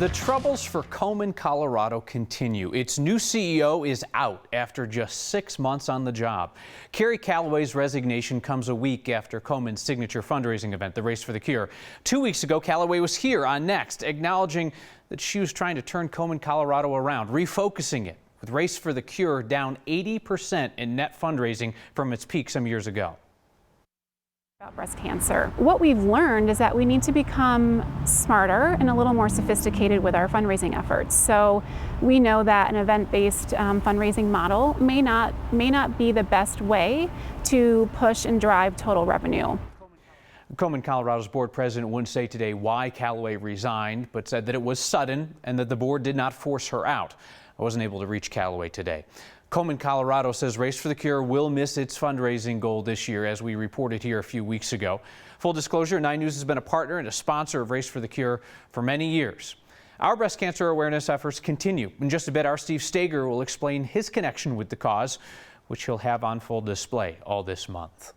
The troubles for Komen Colorado continue. Its new CEO is out after just 6 months on the job. Carrie Calloway's resignation comes a week after Komen's signature fundraising event, the Race for the Cure. 2 weeks ago, Calloway was here on Next, acknowledging that she was trying to turn Komen Colorado around, refocusing it, with Race for the Cure down 80% in net fundraising from its peak some years ago. About breast cancer. What we've learned is that we need to become smarter and a little more sophisticated with our fundraising efforts. So we know that an event-based fundraising model may not be the best way to push and drive total revenue. Komen Colorado's board president wouldn't say today why Calloway resigned, but said that it was sudden and that the board did not force her out. I wasn't able to reach Calloway today. Komen Colorado says Race for the Cure will miss its fundraising goal this year, as we reported here a few weeks ago. Full disclosure, 9 News has been a partner and a sponsor of Race for the Cure for many years. Our breast cancer awareness efforts continue. In just a bit, our Steve Stager will explain his connection with the cause, which he'll have on full display all this month.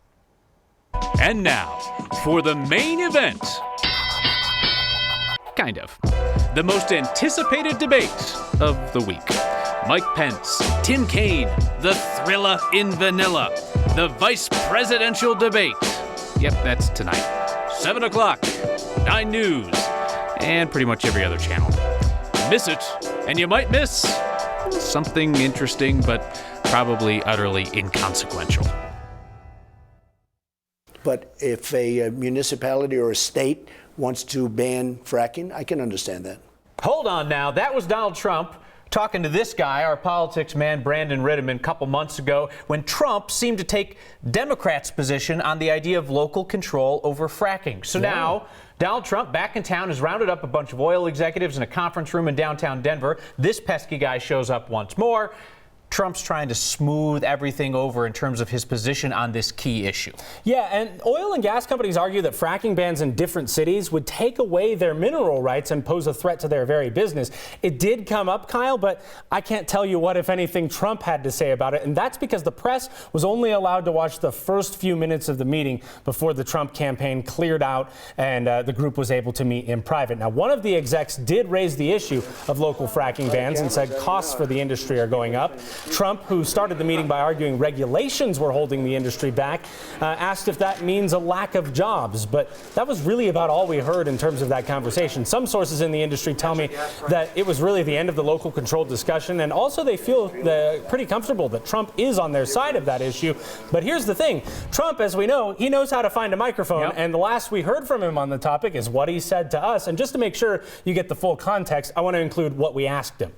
And now, for the main event. Kind of. The most anticipated debate of the week. Mike Pence, Tim Kaine, the thriller in vanilla, the vice presidential debate. Yep, that's tonight. 7 o'clock, 9 News, and pretty much every other channel. Miss it, and you might miss something interesting, but probably utterly inconsequential. But if a municipality or a state wants to ban fracking, I can understand that. Hold on now, that was Donald Trump talking to this guy, our politics man, Brandon Rittiman, a couple months ago, when Trump seemed to take Democrats' position on the idea of local control over fracking. So now, Donald Trump, back in town, has rounded up a bunch of oil executives in a conference room in downtown Denver. This pesky guy shows up once more. Trump's trying to smooth everything over in terms of his position on this key issue. Yeah, and oil and gas companies argue that fracking bans in different cities would take away their mineral rights and pose a threat to their very business. It did come up, Kyle, but I can't tell you what, if anything, Trump had to say about it. And that's because the press was only allowed to watch the first few minutes of the meeting before the Trump campaign cleared out and the group was able to meet in private. Now, one of the execs did raise the issue of local fracking bans and said costs for the industry are going up. Trump, who started the meeting by arguing regulations were holding the industry back, asked if that means a lack of jobs. But that was really about all we heard in terms of that conversation. Some sources in the industry tell me that it was really the end of the local control discussion, and also they feel pretty comfortable that Trump is on their side of that issue. But here's the thing. Trump, as we know, he knows how to find a microphone, and the last we heard from him on the topic is what he said to us. And just to make sure you get the full context, I want to include what we asked him.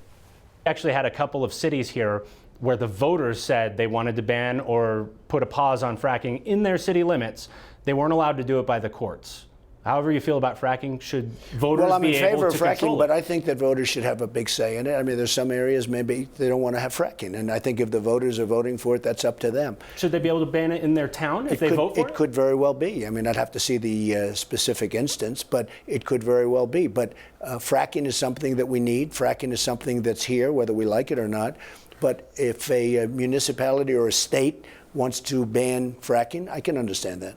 Actually had a couple of cities here where the voters said they wanted to ban or put a pause on fracking in their city limits. They weren't allowed to do it by the courts. However you feel about fracking, should voters Well, I'm be in favor able of to fracking, control but it? I think that voters should have a big say in it. I mean, there's some areas maybe they don't want to have fracking, and I think if the voters are voting for it, that's up to them. Should they be able to ban it in their town if they vote for it? It could very well be. I mean, I'd have to see the specific instance, but it could very well be. But fracking is something that we need. Fracking is something that's here, whether we like it or not. But if a municipality or a state wants to ban fracking, I can understand that.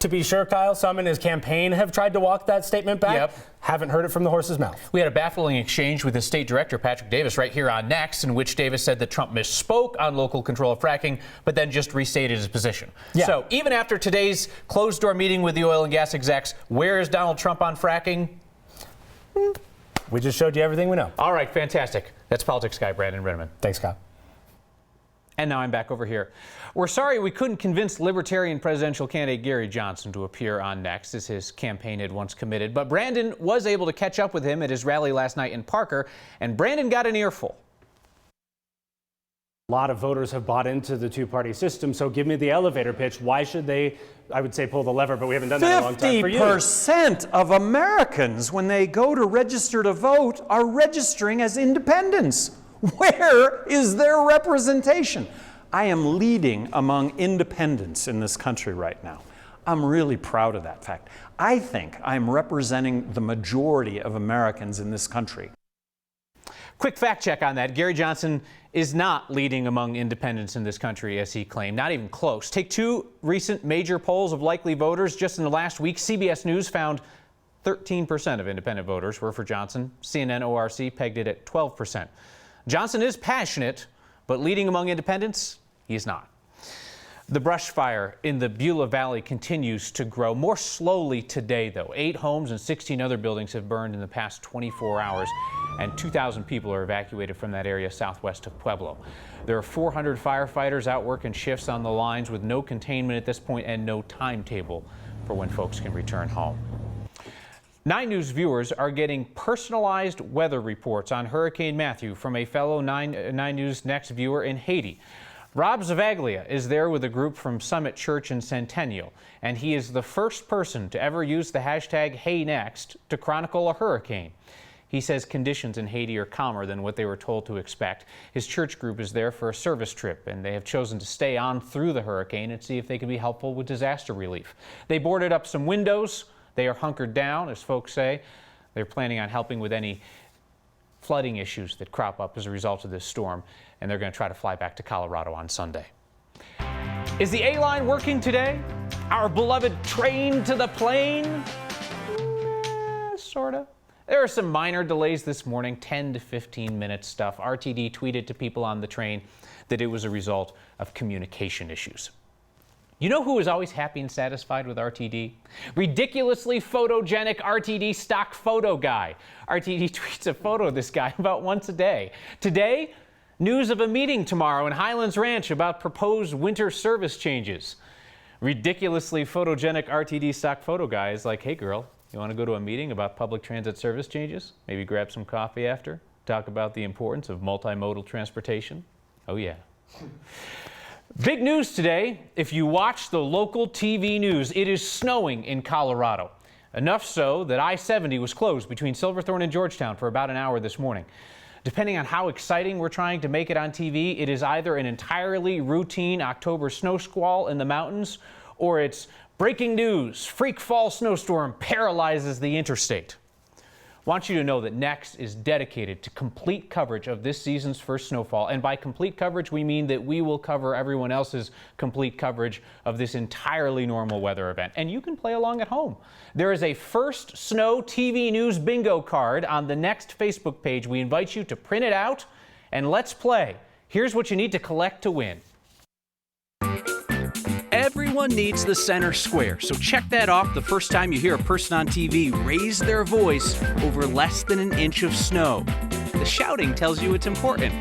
To be sure, Kyle, some in his campaign have tried to walk that statement back. Yep. Haven't heard it from the horse's mouth. We had a baffling exchange with the state director, Patrick Davis, right here on Next, in which Davis said that Trump misspoke on local control of fracking, but then just restated his position. Yeah. So even after today's closed-door meeting with the oil and gas execs, where is Donald Trump on fracking? We just showed you everything we know. All right, fantastic. That's politics guy Brandon Rittiman. Thanks, Kyle. And now I'm back over here. We're sorry we couldn't convince Libertarian presidential candidate Gary Johnson to appear on Next, as his campaign had once committed. But Brandon was able to catch up with him at his rally last night in Parker, and Brandon got an earful. A lot of voters have bought into the two-party system, so give me the elevator pitch. Why should they, I would say, pull the lever, but we haven't done that in a long time for you. 50% of Americans, when they go to register to vote, are registering as independents. Where is their representation? I am leading among independents in this country right now. I'm really proud of that fact. I think I'm representing the majority of Americans in this country. Quick fact check on that. Gary Johnson is not leading among independents in this country, as he claimed. Not even close. Take two recent major polls of likely voters just in the last week. CBS News found 13% of independent voters were for Johnson. CNN ORC pegged it at 12%. Johnson is passionate, but leading among independents, he is not. The brush fire in the Beulah Valley continues to grow, more slowly today, though. 8 homes and 16 other buildings have burned in the past 24 hours, and 2,000 people are evacuated from that area southwest of Pueblo. There are 400 firefighters out working shifts on the lines with no containment at this point and no timetable for when folks can return home. 9 News viewers are getting personalized weather reports on Hurricane Matthew from a fellow 9 News Next viewer in Haiti. Rob Zavaglia is there with a group from Summit Church in Centennial, and he is the first person to ever use the hashtag HeyNext to chronicle a hurricane. He says conditions in Haiti are calmer than what they were told to expect. His church group is there for a service trip, and they have chosen to stay on through the hurricane and see if they can be helpful with disaster relief. They boarded up some windows. They are hunkered down, as folks say. They're planning on helping with any flooding issues that crop up as a result of this storm, and they're going to try to fly back to Colorado on Sunday. Is the A-line working today? Our beloved train to the plane? Sort of. There are some minor delays this morning, 10 to 15 minute stuff. RTD tweeted to people on the train that it was a result of communication issues. You know who is always happy and satisfied with RTD? Ridiculously photogenic RTD stock photo guy. RTD tweets a photo of this guy about once a day. Today, news of a meeting tomorrow in Highlands Ranch about proposed winter service changes. Ridiculously photogenic RTD stock photo guy is like, hey girl, you want to go to a meeting about public transit service changes? Maybe grab some coffee after? Talk about the importance of multimodal transportation? Oh yeah. Big news today. If you watch the local TV news, it is snowing in Colorado. Enough so that I-70 was closed between Silverthorne and Georgetown for about an hour this morning. Depending on how exciting we're trying to make it on TV, it is either an entirely routine October snow squall in the mountains, or it's breaking news, freak fall snowstorm paralyzes the interstate. I want you to know that Next is dedicated to complete coverage of this season's first snowfall. And by complete coverage, we mean that we will cover everyone else's complete coverage of this entirely normal weather event. And you can play along at home. There is a First Snow TV News bingo card on the Next Facebook page. We invite you to print it out and let's play. Here's what you need to collect to win. Everyone needs the center square, so check that off the first time you hear a person on TV raise their voice over less than an inch of snow. The shouting tells you it's important.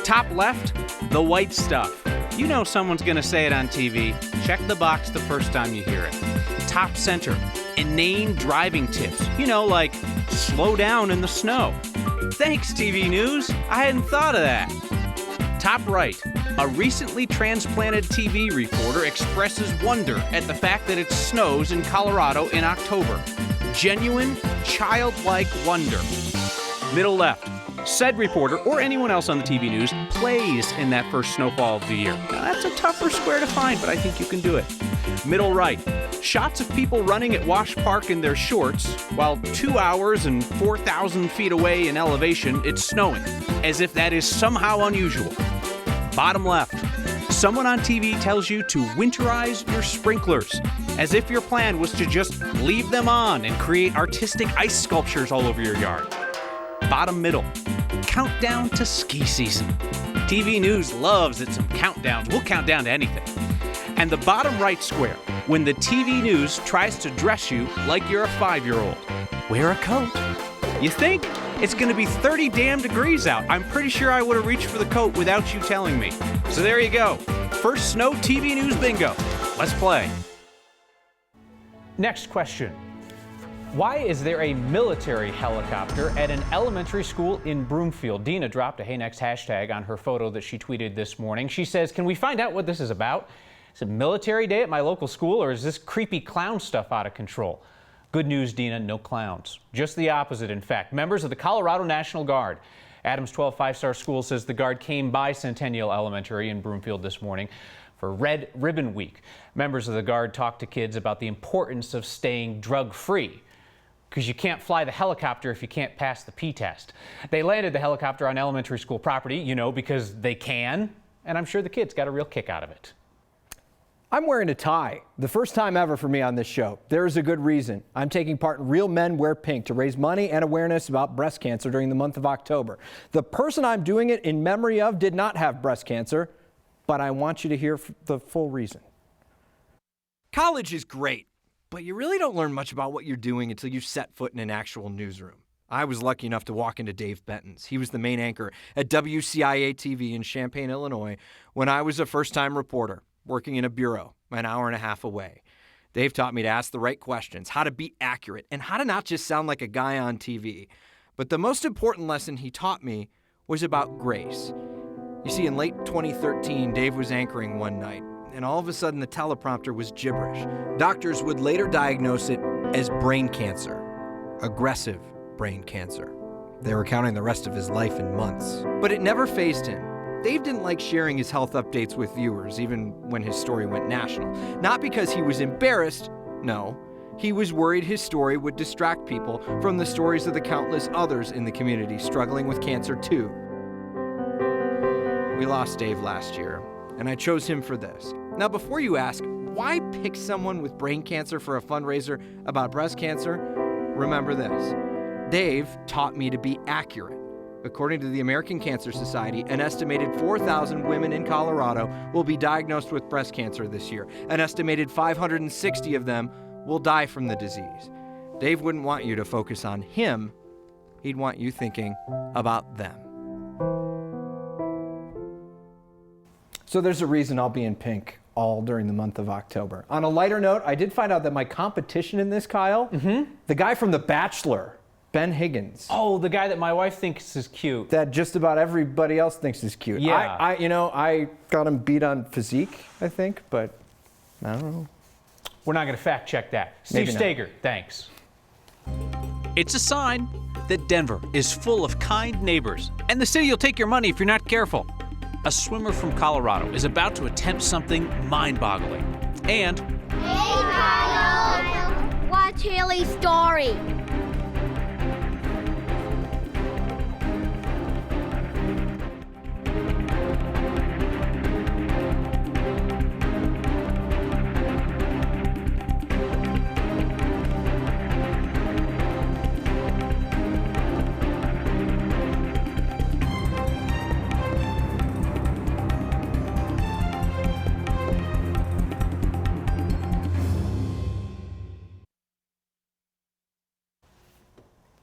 Top left, the white stuff. You know someone's going to say it on TV. Check the box the first time you hear it. Top center, inane driving tips. You know, like slow down in the snow. Thanks, TV News. I hadn't thought of that. Top right, a recently transplanted TV reporter expresses wonder at the fact that it snows in Colorado in October. Genuine, childlike wonder. Middle left, said reporter or anyone else on the TV news plays in that first snowfall of the year. Now, that's a tougher square to find, but I think you can do it. Middle right, shots of people running at Wash Park in their shorts while 2 hours and 4,000 feet away in elevation, it's snowing, as if that is somehow unusual. Bottom left, someone on TV tells you to winterize your sprinklers, as if your plan was to just leave them on and create artistic ice sculptures all over your yard. Bottom middle, countdown to ski season. TV news loves its some countdowns. We'll count down to anything. And the bottom right square, when the TV news tries to dress you like you're a 5-year-old. Wear a coat. You think? It's going to be 30 damn degrees out. I'm pretty sure I would have reached for the coat without you telling me. So there you go. First Snow TV News bingo. Let's play. Next question. Why is there a military helicopter at an elementary school in Broomfield? Dina dropped a HeyNext hashtag on her photo that she tweeted this morning. She says, can we find out what this is about? Is it military day at my local school, or is this creepy clown stuff out of control? Good news, Dina, no clowns. Just the opposite, in fact. Members of the Colorado National Guard. Adams 12 5-star school says the Guard came by Centennial Elementary in Broomfield this morning for Red Ribbon Week. Members of the Guard talked to kids about the importance of staying drug-free, because you can't fly the helicopter if you can't pass the P test. They landed the helicopter on elementary school property, you know, because they can, and I'm sure the kids got a real kick out of it. I'm wearing a tie. The first time ever for me on this show. There's a good reason. I'm taking part in Real Men Wear Pink to raise money and awareness about breast cancer during the month of October. The person I'm doing it in memory of did not have breast cancer, but I want you to hear the full reason. College is great, but you really don't learn much about what you're doing until you set foot in an actual newsroom. I was lucky enough to walk into Dave Benton's. He was the main anchor at WCIA-TV in Champaign, Illinois, when I was a first-time reporter, working in a bureau an hour and a half away. Dave taught me to ask the right questions, how to be accurate, and how to not just sound like a guy on TV. But the most important lesson he taught me was about grace. You see, in late 2013, Dave was anchoring one night, and all of a sudden the teleprompter was gibberish. Doctors would later diagnose it as brain cancer, aggressive brain cancer. They were counting the rest of his life in months. But it never fazed him. Dave didn't like sharing his health updates with viewers, even when his story went national. Not because he was embarrassed, no. He was worried his story would distract people from the stories of the countless others in the community struggling with cancer too. We lost Dave last year, and I chose him for this. Now, before you ask, why pick someone with brain cancer for a fundraiser about breast cancer? Remember this. Dave taught me to be accurate. According to the American Cancer Society, an estimated 4,000 women in Colorado will be diagnosed with breast cancer this year. An estimated 560 of them will die from the disease. Dave wouldn't want you to focus on him. He'd want you thinking about them. So there's a reason I'll be in pink all during the month of October. On a lighter note, I did find out that my competition in this, Kyle, the guy from The Bachelor, Ben Higgins. Oh, the guy that my wife thinks is cute. That just about everybody else thinks is cute. Yeah. I got him beat on physique, I think, but I don't know. We're not going to fact check that. Steve Stager, thanks. It's a sign that Denver is full of kind neighbors, and the city will take your money if you're not careful. A swimmer from Colorado is about to attempt something mind-boggling. And hey, Kyle! What's Haley's story?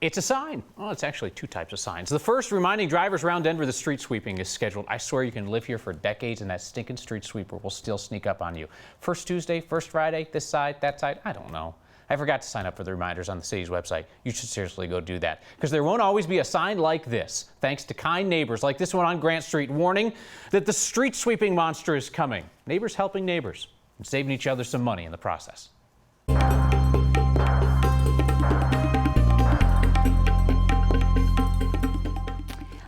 It's a sign. Well, it's actually two types of signs. The first, reminding drivers around Denver the street sweeping is scheduled. I swear you can live here for decades and that stinking street sweeper will still sneak up on you. First Tuesday, first Friday, this side, that side, I don't know. I forgot to sign up for the reminders on the city's website. You should seriously go do that, because there won't always be a sign like this, thanks to kind neighbors like this one on Grant Street, warning that the street sweeping monster is coming. Neighbors helping neighbors and saving each other some money in the process.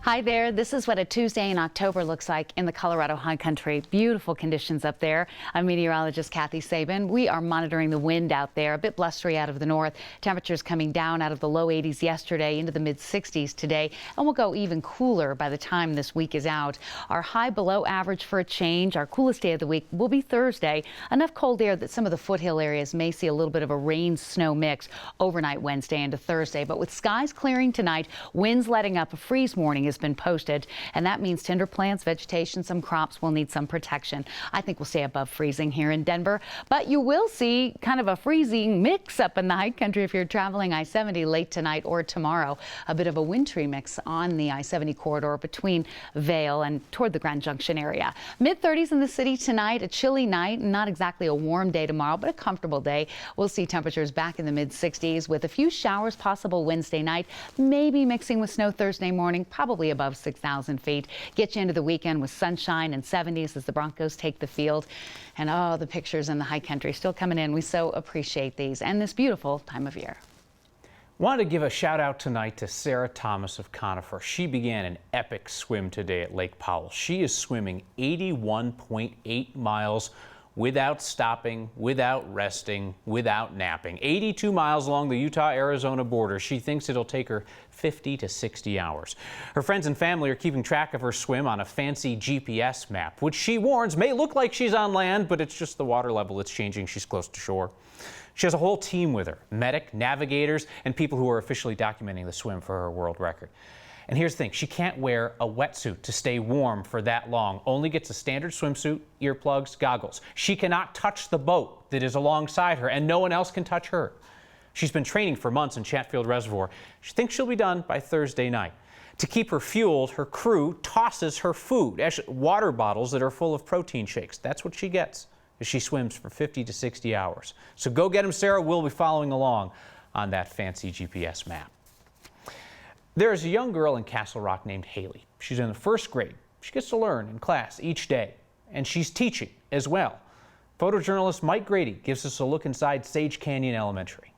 Hi there. This is what a Tuesday in October looks like in the Colorado High Country. Beautiful conditions up there. I'm meteorologist Kathy Sabin. We are monitoring the wind out there, a bit blustery out of the north. Temperatures coming down out of the low 80s yesterday into the mid 60s today, and will go even cooler by the time this week is out. Our high below average for a change. Our coolest day of the week will be Thursday. Enough cold air that some of the foothill areas may see a little bit of a rain-snow mix overnight Wednesday into Thursday. But with skies clearing tonight, winds letting up, a freeze warning has been posted, and that means tender plants, vegetation, some crops will need some protection. I think we'll stay above freezing here in Denver, but you will see kind of a freezing mix up in the high country if you're traveling I-70 late tonight or tomorrow. A bit of a wintry mix on the I-70 corridor between Vail and toward the Grand Junction area. Mid-30s in the city tonight, a chilly night, not exactly a warm day tomorrow, but a comfortable day. We'll see temperatures back in the mid-60s with a few showers possible Wednesday night, maybe mixing with snow Thursday morning, probably above 6,000 feet. Get you into the weekend with sunshine and 70s as the Broncos take the field. And oh, the pictures in the high country still coming in. We so appreciate these and this beautiful time of year. Wanted to give a shout out tonight to Sarah Thomas of Conifer. She began an epic swim today at Lake Powell. She is swimming 81.8 miles without stopping, without resting, without napping. 82 miles along the Utah-Arizona border. She thinks it'll take her 50 to 60 hours. Her friends and family are keeping track of her swim on a fancy GPS map, which she warns may look like she's on land, but it's just the water level that's changing. She's close to shore. She has a whole team with her, medic, navigators, and people who are officially documenting the swim for her world record. And here's the thing, she can't wear a wetsuit to stay warm for that long. Only gets a standard swimsuit, earplugs, goggles. She cannot touch the boat that is alongside her, and no one else can touch her. She's been training for months in Chatfield Reservoir. She thinks she'll be done by Thursday night. To keep her fueled, her crew tosses her food, actually water bottles that are full of protein shakes. That's what she gets as she swims for 50 to 60 hours. So go get them, Sarah. We'll be following along on that fancy GPS map. There is a young girl in Castle Rock named Haley. She's in the first grade. She gets to learn in class each day, and she's teaching as well. Photojournalist Mike Grady gives us a look inside Sage Canyon Elementary.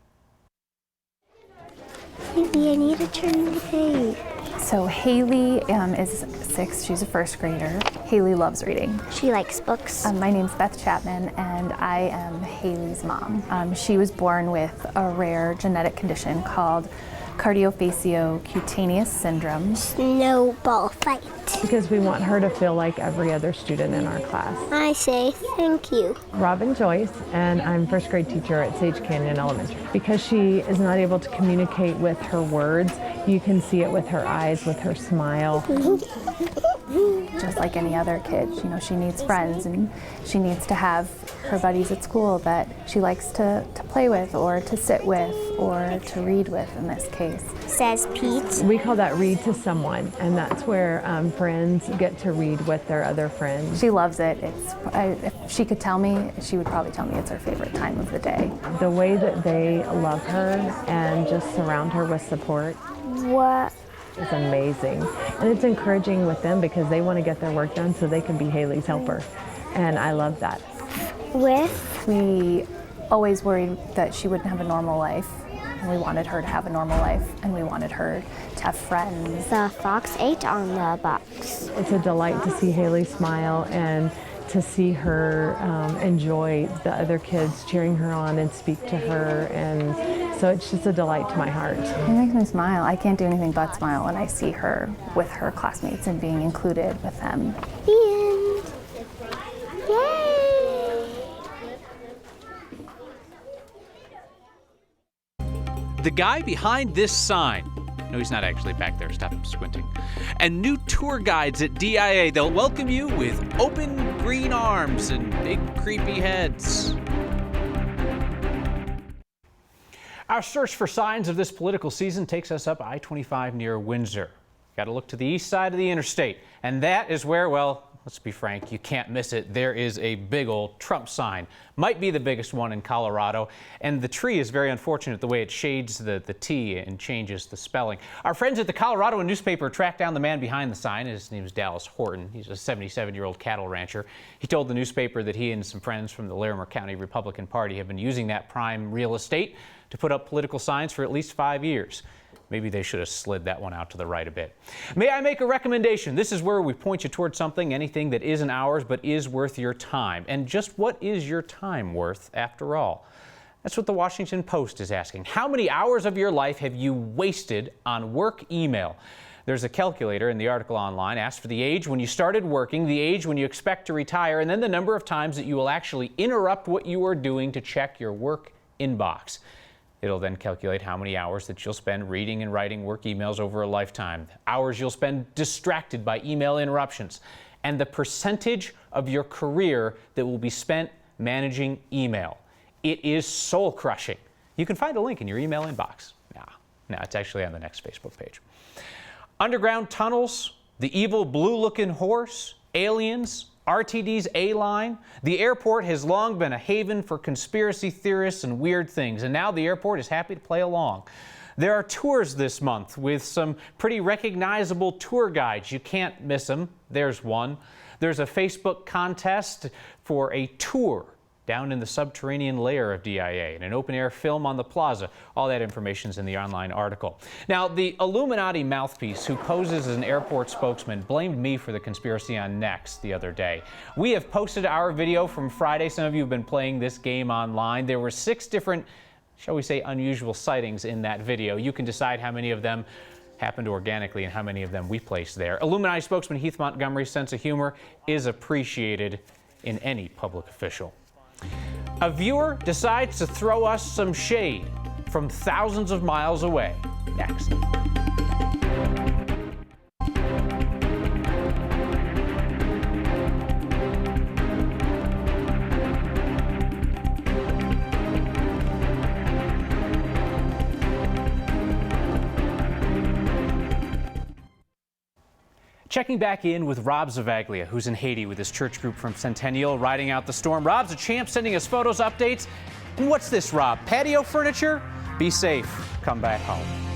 Maybe I need to turn the page. So Haley is 6. She's a first grader. Haley loves reading. She likes books. My name's Beth Chapman, and I am Haley's mom. She was born with a rare genetic condition called cardiofacciocutaneous syndrome. Snowball fight. Because we want her to feel like every other student in our class. I say thank you. Robin Joyce, and I'm first grade teacher at Sage Canyon Elementary. Because she is not able to communicate with her words, you can see it with her eyes, with her smile. Just like any other kid, you know, she needs friends, and she needs to have her buddies at school that she likes to play with or to sit with or to read with in this case. Says Pete. We call that read to someone, and that's where friends get to read with their other friends. She loves it. If she could tell me, she would probably tell me it's her favorite time of the day. The way that they love her and just surround her with support. What? It's amazing. And it's encouraging with them because they want to get their work done so they can be Haley's helper. And I love that. We always worried that she wouldn't have a normal life. And we wanted her to have a normal life, and we wanted her to have friends. The fox ate on the box. It's a delight to see Haley smile and to see her enjoy the other kids cheering her on and speak to her, and so it's just a delight to my heart. It makes me smile. I can't do anything but smile when I see her with her classmates and being included with them. The end. Yay! The guy behind this sign. No, he's not actually back there. Stop squinting. And new tour guides at DIA. They'll welcome you with open green arms and big creepy heads. Our search for signs of this political season takes us up I-25 near Windsor. Got to look to the east side of the interstate, and that is where, well, let's be frank, you can't miss it. There is a big old Trump sign. Might be the biggest one in Colorado. And the tree is very unfortunate the way it shades the T and changes the spelling. Our friends at the Colorado newspaper tracked down the man behind the sign. His name is Dallas Horton. He's a 77-year-old cattle rancher. He told the newspaper that he and some friends from the Larimer County Republican Party have been using that prime real estate to put up political signs for at least 5 years. Maybe they should have slid that one out to the right a bit. May I make a recommendation? This is where we point you towards something, anything that isn't ours but is worth your time. And just what is your time worth after all? That's what the Washington Post is asking. How many hours of your life have you wasted on work email? There's a calculator in the article online. Asks for the age when you started working, the age when you expect to retire, and then the number of times that you will actually interrupt what you are doing to check your work inbox. It'll then calculate how many hours that you'll spend reading and writing work emails over a lifetime, hours you'll spend distracted by email interruptions, and the percentage of your career that will be spent managing email. It is soul-crushing. You can find a link in your email inbox. No, it's actually on the next Facebook page. Underground tunnels, the evil blue-looking horse, aliens, RTD's A-line. The airport has long been a haven for conspiracy theorists and weird things, and now the airport is happy to play along. There are tours this month with some pretty recognizable tour guides. You can't miss them. There's one. There's a Facebook contest for a tour down in the subterranean layer of DIA, and an open-air film on the plaza. All that information is in the online article. Now, the Illuminati mouthpiece who poses as an airport spokesman blamed me for the conspiracy on Next the other day. We have posted our video from Friday. Some of you have been playing this game online. There were 6 different, shall we say, unusual sightings in that video. You can decide how many of them happened organically and how many of them we placed there. Illuminati spokesman Heath Montgomery's sense of humor is appreciated in any public official. A viewer decides to throw us some shade from thousands of miles away. Next. Checking back in with Rob Zavaglia, who's in Haiti with his church group from Centennial, riding out the storm. Rob's a champ, sending us photos, updates. And what's this, Rob? Patio furniture? Be safe. Come back home.